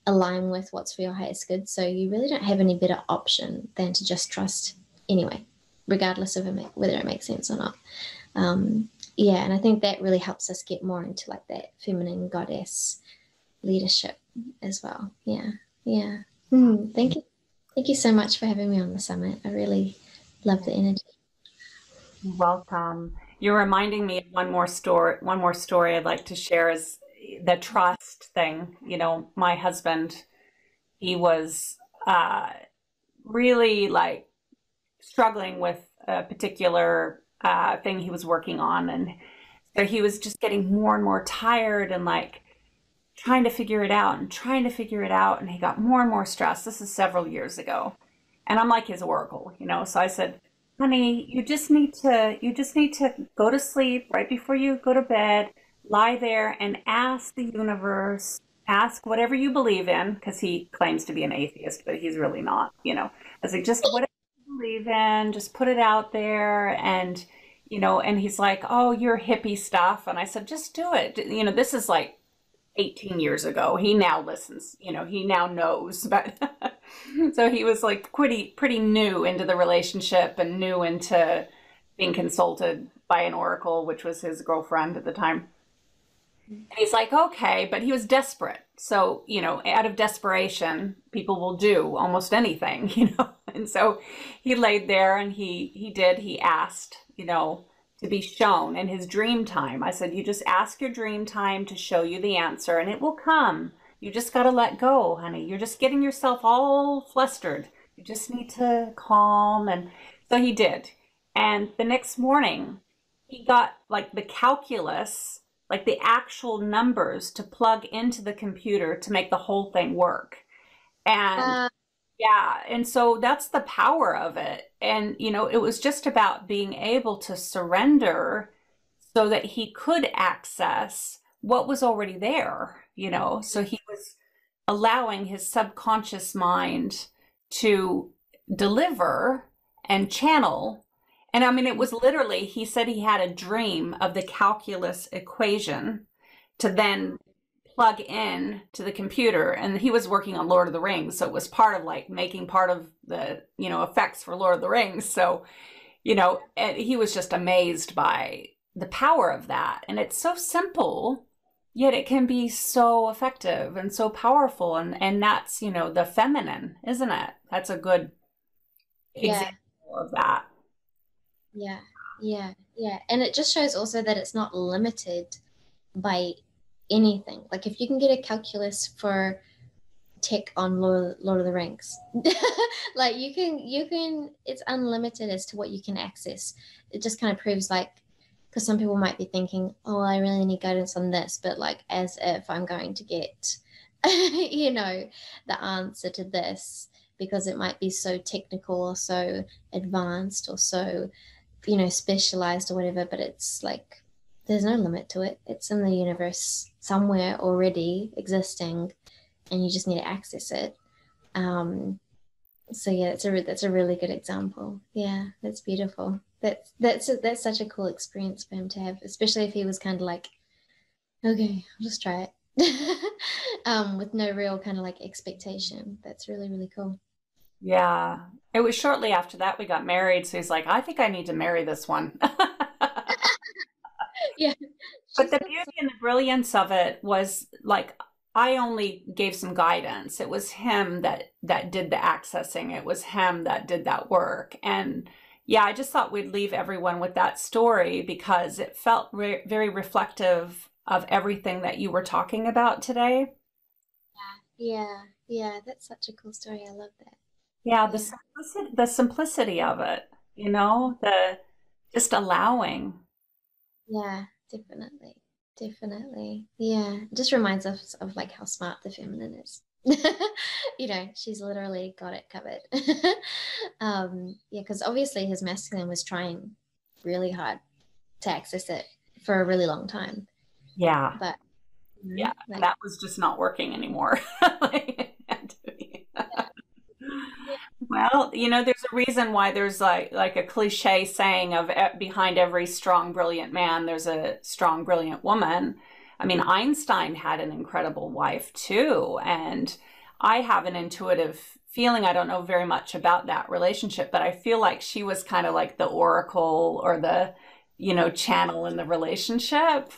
align with what's for your highest good. So you really don't have any better option than to just trust anyway, regardless of whether it makes sense or not. Yeah, and I think that really helps us get more into like that feminine goddess leadership as well. Yeah, yeah. Thank you. Thank you so much for having me on the summit. I really love the energy. Welcome. You're reminding me of one more story. One more story I'd like to share is the trust thing. My husband, he was uh, really like struggling with a particular thing he was working on, and so he was just getting more and more tired and like trying to figure it out and trying to figure it out, and he got more and more stressed. This is several years ago, and I'm like his oracle. So I said, honey, you just need to go to sleep right before you go to bed, lie there and ask the universe, ask whatever you believe in, because he claims to be an atheist, but he's really not. I was like, just whatever you believe in, just put it out there. And he's like, oh, you're hippie stuff. And I said, just do it. This is like 18 years ago. He now listens, he now knows, but so he was like pretty new into the relationship and new into being consulted by an oracle, which was his girlfriend at the time. And he's like, okay, but he was desperate. So, out of desperation, people will do almost anything. And so he laid there and he asked, to be shown in his dream time. I said, you just ask your dream time to show you the answer and it will come. You just got to let go, honey. You're just getting yourself all flustered. You just need to calm. And so he did. And the next morning, he got like the calculus, like the actual numbers to plug into the computer to make the whole thing work. And Uh, yeah, and so that's the power of it. And, it was just about being able to surrender so that he could access what was already there. So he was allowing his subconscious mind to deliver and channel. And I mean, it was literally, he said he had a dream of the calculus equation to then plug in to the computer, and he was working on Lord of the Rings, so it was part of like making part of the effects for Lord of the Rings. So and he was just amazed by the power of that, and it's so simple yet it can be so effective and so powerful, and that's the feminine, isn't it? That's a good yeah, example of that. yeah, yeah, yeah. And it just shows also that it's not limited by anything. Like if you can get a calculus for tech on Lord of the Rings, like it's unlimited as to what you can access. It just kind of proves like because some people might be thinking, oh, I really need guidance on this, but like as if I'm going to get, you know, the answer to this, because it might be so technical or so advanced or so, you know, specialized or whatever, but it's like there's no limit to it. It's in the universe somewhere already existing, and you just need to access it. So yeah, that's a really good example. Yeah, that's beautiful. That's such a cool experience for him to have, especially if he was kind of like, okay, I'll just try it, with no real kind of like expectation. That's really, really cool. Yeah. It was shortly after that we got married. So he's like, I think I need to marry this one. Yeah, But she's the got beauty so. and the brilliance of it was like I only gave some guidance. It was him that did the accessing. It was him that did that work. And yeah, I just thought we'd leave everyone with that story because it felt very reflective of everything that you were talking about today. Yeah, yeah, that's such a cool story. I love that. Yeah, Yeah, the simplicity of it, the just allowing. yeah, definitely, definitely. Yeah, it just reminds us of like how smart the feminine is. You know, she's literally got it covered. Yeah, because obviously his masculine was trying really hard to access it for a really long time, Yeah. but you know, Yeah. And like, that was just not working anymore. Like, it had to be. yeah, Well, there's a reason why there's like a cliche saying of behind every strong, brilliant man, there's a strong, brilliant woman. I mean, Einstein had an incredible wife too, and I have an intuitive feeling. I don't know very much about that relationship, but I feel like she was kind of like the oracle or the, channel in the relationship.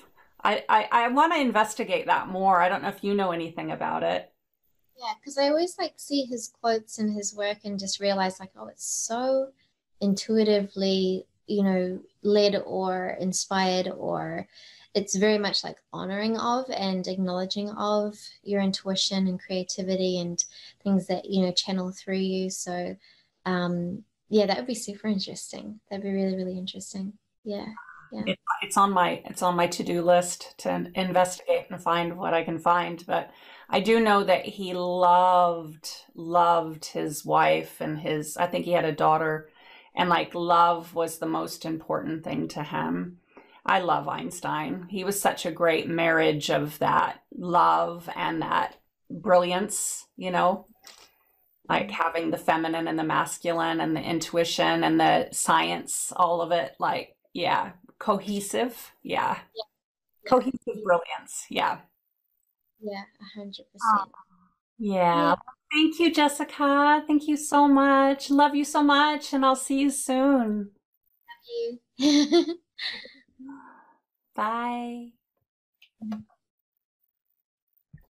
I want to investigate that more. I don't know if you know anything about it. yeah, because I always like see his quotes and his work and just realize like, oh, it's so intuitively, you know, led or inspired, or it's very much like honoring of and acknowledging of your intuition and creativity and things that, you know, channel through you. So, yeah, that would be super interesting. That'd be really, really interesting. Yeah, yeah. It's on my to-do list to investigate and find what I can find. But I do know that he loved his wife and I think he had a daughter, and like love was the most important thing to him. I love Einstein. He was such a great marriage of that love and that brilliance, like having the feminine and the masculine and the intuition and the science, all of it, like, yeah, cohesive. Yeah. Yeah, Cohesive brilliance. Yeah. yeah, 100%. Yeah. Yeah, Well, thank you, Jessica. Thank you so much. Love you so much. And I'll see you soon. love you. Bye.